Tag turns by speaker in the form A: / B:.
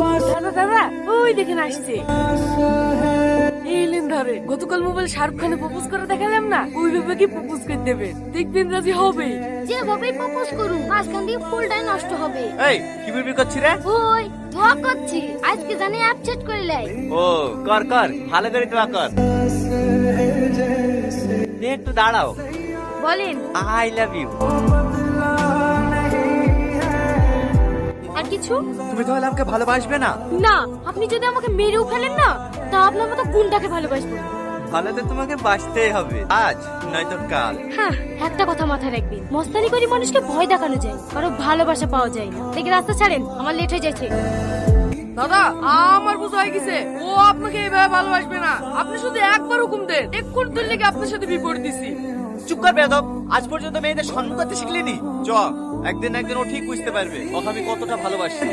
A: দাদা দাদা ওই দেখেন আসছে। এলেন ধরে গতকাল মোবাইল শাহরুখ খানে প্রপোজ করে দেখালাম না, ওই ভেবে কি প্রপোজ করে দেবে, দেখবেন রাজি হবে।
B: যেভাবে প্রপোজ করুন মাঝখান দিয়ে ফুলটাই নষ্ট হবে।
C: এই কি বিবি করছিস রে?
B: ওই দোয়া করছি আজকে জানি অ্যাপ চেট করে লাই।
C: ও কর কর, ভালো করে দোয়া কর। নে একটু দাঁড়াও।
B: বলেন
C: আই লাভ ইউ।
B: আর কিছু?
C: তুমি তাহলে আমাকে ভালোবাসবে না?
B: না, আপনি যদি আমাকে মেরেও ফেলেন না তা আপনার মতো কোনটাকে ভালোবাসবো?
C: ভালো তো তোমাকে বাঁচতেই হবে, আজ নয়তো কাল।
B: হ্যাঁ, একটা কথা মাথায় রাখবেন, মস্তানি করে মানুষকে ভয় দেখানো যায়, কারো ভালোবাসা পাওয়া যায় না। দেখে রাস্তা ছাড়েন, আমার লেট হয়ে যাচ্ছে।
A: দাদা আমার বুঝ হয়ে গেছে, ও আপনাকে এইভাবে ভালোবাসবে না। আপনি শুধু একবার হুকুম দেন, এক্ষুনি তুললে লেগে আপনার সাথে বিপরীত দিছি।
C: চুপ কর বেয়াদব, আজ পর্যন্ত মেয়েদের সম্মান করতে শিখলিনি। চ, একদিন না একদিন ও ঠিক বুঝতে পারবে ওকে আমি কতটা ভালোবাসি।